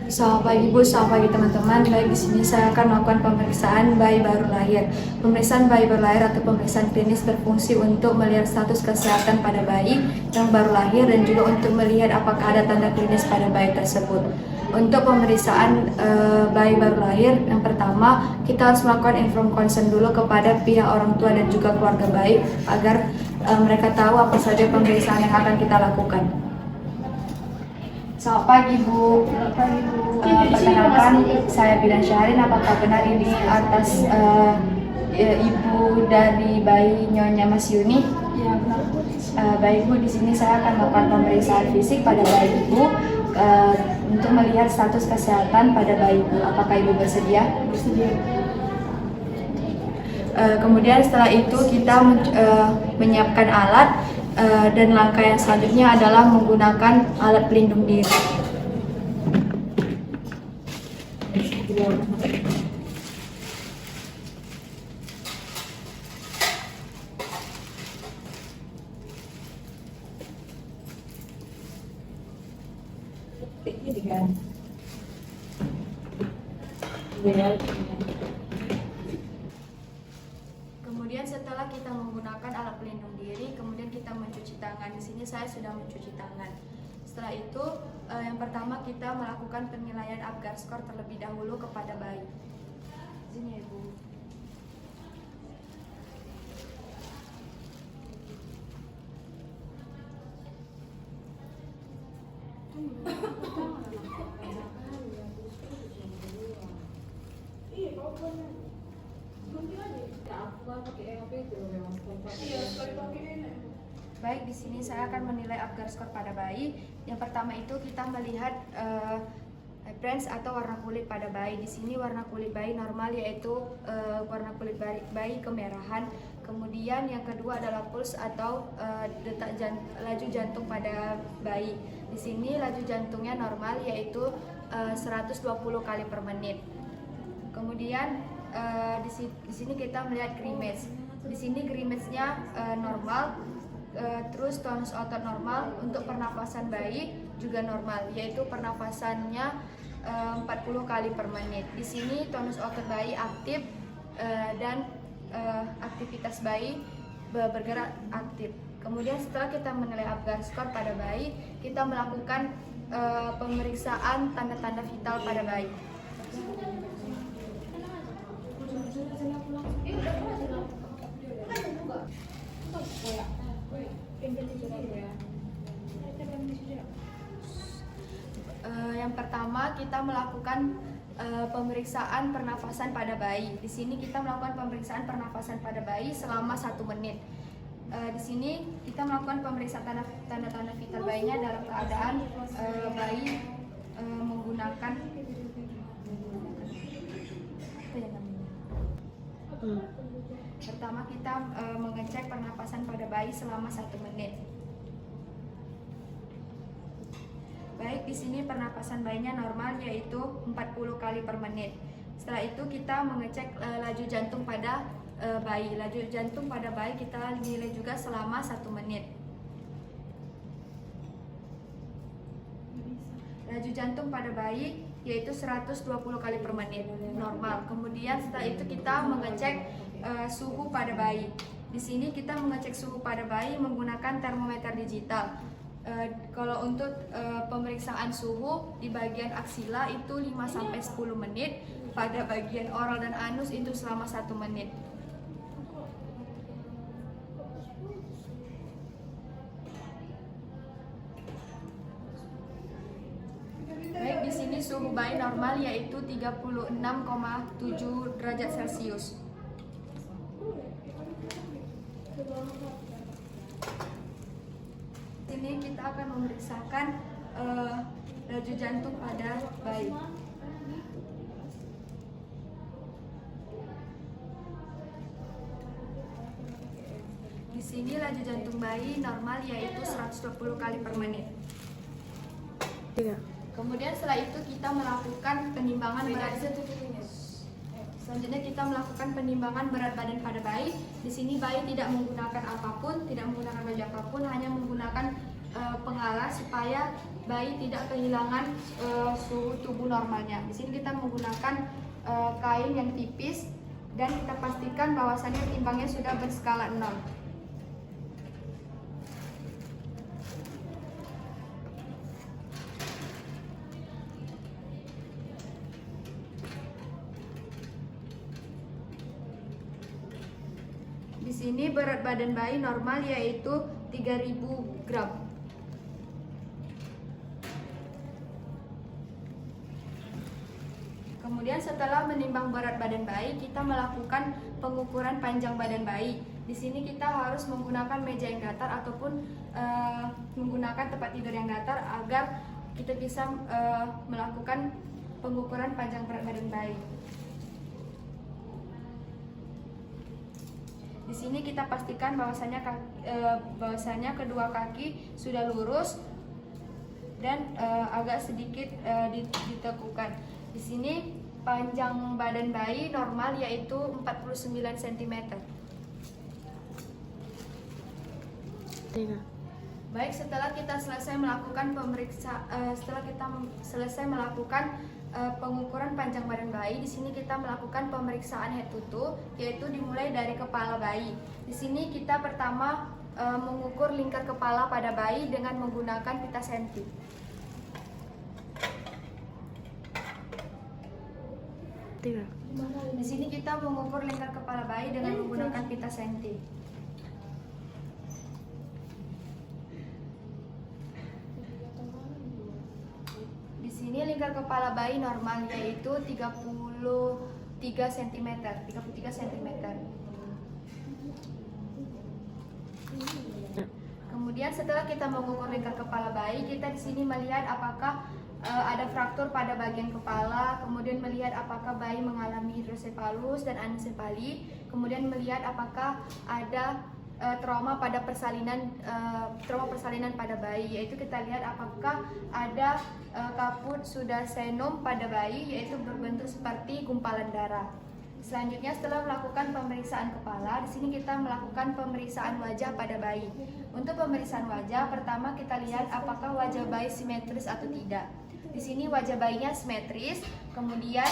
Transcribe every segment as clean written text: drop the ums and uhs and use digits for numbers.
Selamat pagi Bu, selamat pagi teman-teman. Baik, di sini saya akan melakukan pemeriksaan bayi baru lahir. Pemeriksaan bayi baru lahir atau pemeriksaan klinis berfungsi untuk melihat status kesehatan pada bayi yang baru lahir dan juga untuk melihat apakah ada tanda klinis pada bayi tersebut. Untuk pemeriksaan bayi baru lahir, yang pertama kita harus melakukan inform consent dulu kepada pihak orang tua dan juga keluarga bayi agar mereka tahu apa saja pemeriksaan yang akan kita lakukan. Selamat pagi Bu. Selamat pagi Bu. Perkenalkan, saya Bidan Syahrin. Apakah benar ini atas ibu dari bayi Nyonya Mas Yuni? Ya, benar Bu. Baik Bu, di sini saya akan melakukan pemeriksaan fisik pada bayi Ibu untuk melihat status kesehatan pada bayi Ibu. Apakah Ibu bersedia? Bersedia. Kemudian setelah itu kita menyiapkan alat. Dan langkah yang selanjutnya adalah menggunakan alat pelindung diri. Kemudian setelah kita menggunakan alat pelindung diri, kemudian kita mencuci tangan. Di sini saya sudah mencuci tangan. Setelah itu, yang pertama kita melakukan penilaian Apgar Score terlebih dahulu kepada bayi. Sini ya Ibu. Baik, di sini saya akan menilai Apgar Score pada bayi. Yang pertama itu kita melihat appearance atau warna kulit pada bayi. Di sini warna kulit bayi normal, yaitu warna kulit bayi kemerahan. Kemudian yang kedua adalah pulse atau laju jantung pada bayi. Di sini laju jantungnya normal, yaitu 120 kali per menit. Kemudian di sini kita melihat grimace. Di sini grimace-nya normal. Terus tonus otot normal. Untuk pernafasan bayi juga normal, yaitu pernafasannya 40 kali per menit. Di sini tonus otot bayi aktif dan aktivitas bayi bergerak aktif. Kemudian setelah kita menilai Apgar Score pada bayi, kita melakukan pemeriksaan tanda-tanda vital pada bayi. Yang pertama kita melakukan pemeriksaan pernafasan pada bayi. Di sini kita melakukan pemeriksaan pernafasan pada bayi selama 1 menit. Di sini kita melakukan pemeriksaan tanda-tanda vital bayinya dalam keadaan bayi menggunakan Pertama kita mengecek pernapasan pada bayi selama 1 menit. Baik, di sini pernapasan bayinya normal, yaitu 40 kali per menit. Setelah itu kita mengecek laju jantung pada bayi. Laju jantung pada bayi kita nilai juga selama 1 menit. Laju jantung pada bayi yaitu 120 kali per menit, normal. Kemudian setelah itu kita mengecek suhu pada bayi. Di sini kita mengecek suhu pada bayi menggunakan termometer digital. Kalau untuk pemeriksaan suhu di bagian aksila itu 5-10 menit, pada bagian oral dan anus itu selama 1 menit. Baik, di sini suhu bayi normal yaitu 36,7 derajat Celcius. Ini kita akan memeriksakan laju jantung pada bayi. Di sini laju jantung bayi normal yaitu 120 kali per menit. Kemudian setelah itu kita melakukan penimbangan berat. Selanjutnya kita melakukan penimbangan berat badan pada bayi. Di sini bayi tidak menggunakan apapun, tidak menggunakan baju apapun, hanya menggunakan pengalas supaya bayi tidak kehilangan suhu tubuh normalnya. Di sini kita menggunakan kain yang tipis dan kita pastikan bahwasannya timbangnya sudah berskala 0. Di sini berat badan bayi normal yaitu 3000 gram. Kemudian setelah menimbang berat badan bayi, kita melakukan pengukuran panjang badan bayi. Di sini kita harus menggunakan meja yang datar ataupun menggunakan tempat tidur yang datar agar kita bisa melakukan pengukuran panjang berat badan bayi. Di sini kita pastikan bahwasanya kedua kaki sudah lurus dan agak sedikit ditekukan. Di sini panjang badan bayi normal yaitu 49 cm. Baik, setelah kita selesai melakukan pengukuran panjang badan bayi, di sini kita melakukan pemeriksaan head to toe, yaitu dimulai dari kepala bayi. Di sini kita pertama mengukur lingkar kepala pada bayi dengan menggunakan pita senti. Di sini kita mengukur lingkar kepala bayi dengan menggunakan pita senti. Di sini lingkar kepala bayi normal yaitu 33 cm. Kemudian setelah kita mengukur lingkar kepala bayi, kita di sini melihat apakah ada fraktur pada bagian kepala, kemudian melihat apakah bayi mengalami hidrosefalus dan aneksefali, kemudian melihat apakah ada trauma persalinan pada bayi, yaitu kita lihat apakah ada kaput sudasenum pada bayi, yaitu berbentuk seperti gumpalan darah. Selanjutnya, setelah melakukan pemeriksaan kepala, di sini kita melakukan pemeriksaan wajah pada bayi. Untuk pemeriksaan wajah, pertama kita lihat apakah wajah bayi simetris atau tidak. Di sini wajah bayinya simetris, kemudian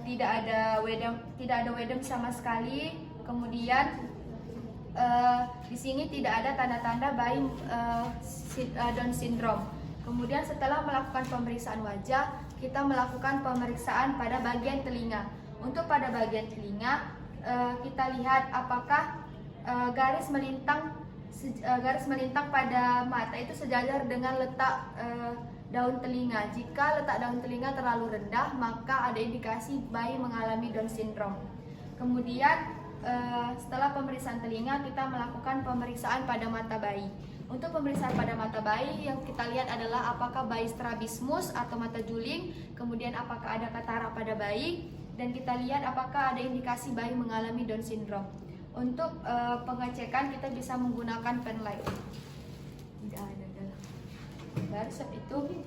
tidak ada wedem sama sekali, kemudian di sini tidak ada tanda-tanda bayi Down syndrome. Kemudian setelah melakukan pemeriksaan wajah, kita melakukan pemeriksaan pada bagian telinga. Untuk pada bagian telinga, kita lihat apakah garis melintang pada mata itu sejajar dengan letak daun telinga. Jika letak daun telinga terlalu rendah, maka ada indikasi bayi mengalami Down syndrome. Kemudian setelah pemeriksaan telinga, kita melakukan pemeriksaan pada mata bayi. Untuk pemeriksaan pada mata bayi, yang kita lihat adalah apakah bayi strabismus atau mata juling, kemudian apakah ada katarak pada bayi, dan kita lihat apakah ada indikasi bayi mengalami Down syndrome. Untuk pengecekan kita bisa menggunakan pen light. Tidak ada dalam. Baru itu,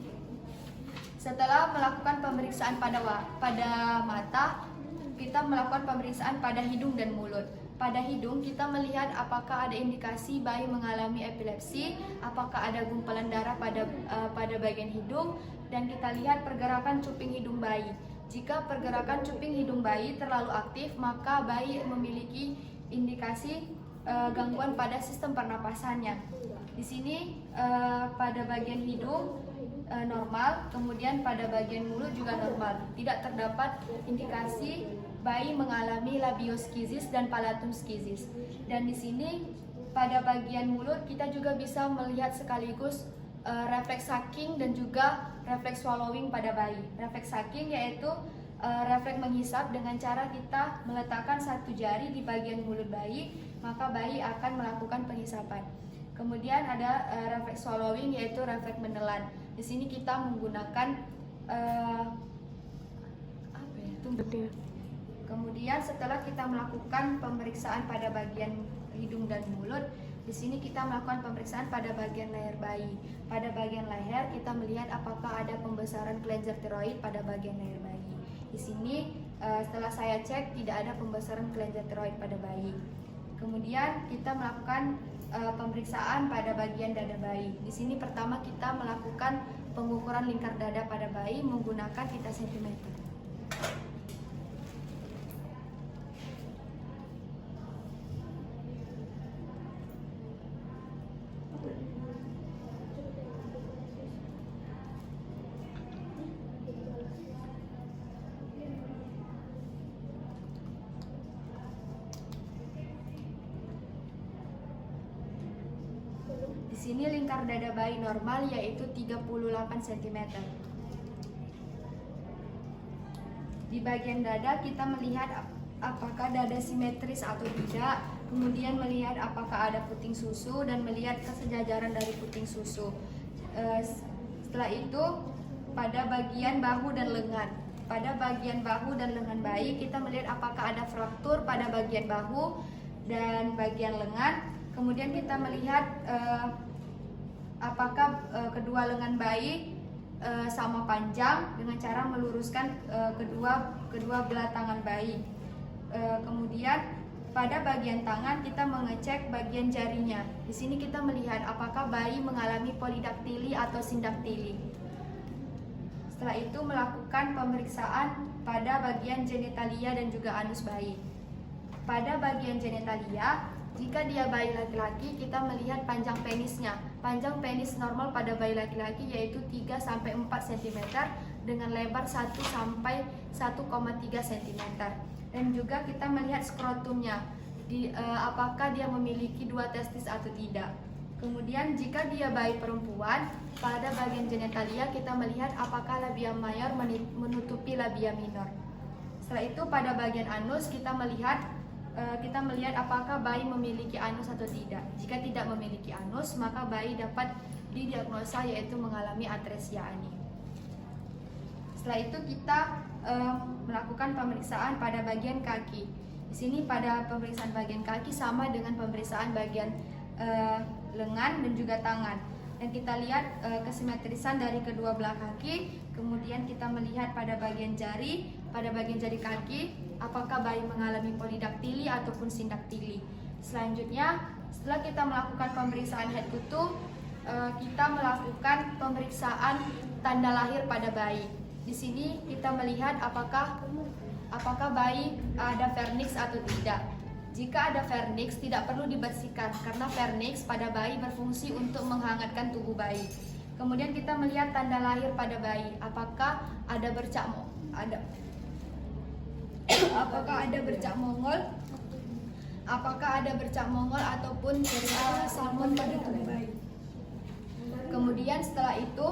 setelah melakukan pemeriksaan pada mata, kita melakukan pemeriksaan pada hidung dan mulut. Pada hidung kita melihat apakah ada indikasi bayi mengalami epilepsi, apakah ada gumpalan darah pada bagian hidung, dan kita lihat pergerakan cuping hidung bayi. Jika pergerakan cuping hidung bayi terlalu aktif, maka bayi memiliki indikasi gangguan pada sistem pernapasannya. Di sini pada bagian hidung normal, kemudian pada bagian mulut juga normal. Tidak terdapat indikasi bayi mengalami labioskizis dan palatumskizis. Dan di sini pada bagian mulut kita juga bisa melihat sekaligus refleks sucking dan juga refleks swallowing pada bayi. Refleks sucking yaitu refleks menghisap dengan cara kita meletakkan satu jari di bagian mulut bayi, maka bayi akan melakukan penghisapan. Kemudian ada refleks swallowing yaitu refleks menelan. Di sini kita menggunakan Kemudian setelah kita melakukan pemeriksaan pada bagian hidung dan mulut, di sini kita melakukan pemeriksaan pada bagian leher bayi. Pada bagian leher kita melihat apakah ada pembesaran kelenjar tiroid pada bagian leher bayi. Di sini setelah saya cek tidak ada pembesaran kelenjar tiroid pada bayi. Kemudian kita melakukan pemeriksaan pada bagian dada bayi. Di sini pertama kita melakukan pengukuran lingkar dada pada bayi menggunakan pita sentimeter. Di sini lingkar dada bayi normal yaitu 38 cm. Di bagian dada kita melihat apakah dada simetris atau tidak, kemudian melihat apakah ada puting susu dan melihat kesejajaran dari puting susu. Setelah itu pada bagian bahu dan lengan. Pada bagian bahu dan lengan bayi kita melihat apakah ada fraktur pada bagian bahu dan bagian lengan. Kemudian kita melihat apakah kedua lengan bayi sama panjang dengan cara meluruskan kedua belah tangan bayi. Kemudian pada bagian tangan kita mengecek bagian jarinya. Di sini kita melihat apakah bayi mengalami polidaktili atau sindaktili. Setelah itu melakukan pemeriksaan pada bagian genitalia dan juga anus bayi. Pada bagian genitalia, jika dia bayi laki-laki, kita melihat panjang penisnya. Panjang penis normal pada bayi laki-laki yaitu 3-4 cm dengan lebar 1-1,3 cm. Dan juga kita melihat skrotumnya, apakah dia memiliki 2 testis atau tidak. Kemudian jika dia bayi perempuan, pada bagian genitalia kita melihat apakah labia mayor menutupi labia minor. Setelah itu pada bagian anus kita melihat apakah bayi memiliki anus atau tidak. Jika tidak memiliki anus, maka bayi dapat didiagnosa yaitu mengalami atresia ani. Setelah itu kita melakukan pemeriksaan pada bagian kaki. Di sini pada pemeriksaan bagian kaki sama dengan pemeriksaan bagian lengan dan juga tangan. Dan kita lihat kesimetrisan dari kedua belah kaki. Kemudian kita melihat pada bagian jari kaki, apakah bayi mengalami polidaktili ataupun sindaktili. Selanjutnya, setelah kita melakukan pemeriksaan head kutu, kita melakukan pemeriksaan tanda lahir pada bayi. Di sini kita melihat apakah bayi ada vernix atau tidak. Jika ada vernix, tidak perlu dibersihkan karena vernix pada bayi berfungsi untuk menghangatkan tubuh bayi. Kemudian kita melihat tanda lahir pada bayi, apakah ada bercak mongol ataupun salmon pada tubuh bayi. Kemudian setelah itu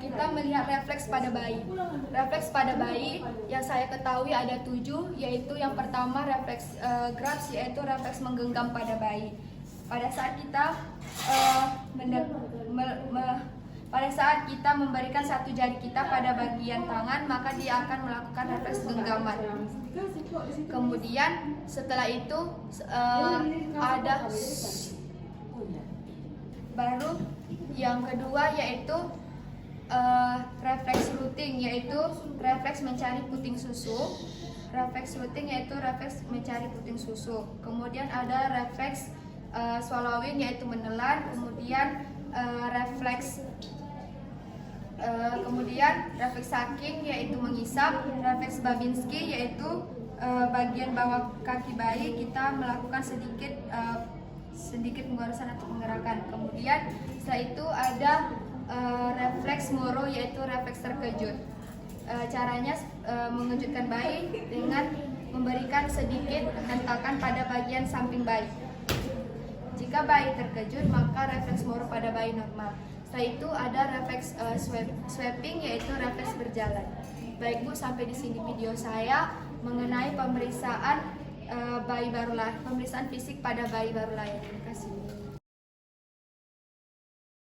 kita melihat refleks pada bayi. Refleks pada bayi yang saya ketahui ada 7, yaitu yang pertama refleks Grabs, yaitu refleks menggenggam pada bayi. Pada saat kita memberikan satu jari kita pada bagian tangan, maka dia akan melakukan refleks genggaman. Kemudian setelah itu baru yang kedua yaitu refleks rooting, yaitu refleks mencari puting susu. Kemudian ada refleks swallowing, yaitu menelan. Kemudian refleks sucking, yaitu menghisap. Refleks Babinski, yaitu bagian bawah kaki bayi kita melakukan sedikit penggoresan atau menggerakkan. Kemudian setelah itu ada refleks Moro, yaitu refleks terkejut. Caranya mengejutkan bayi dengan memberikan sedikit hentakan pada bagian samping bayi. Jika bayi terkejut, maka refleks Moro pada bayi normal. Setelah itu ada refleks sweeping, yaitu refleks berjalan. Baik Bu, sampai di sini video saya mengenai pemeriksaan pemeriksaan fisik pada bayi baru lahir. Terima kasih.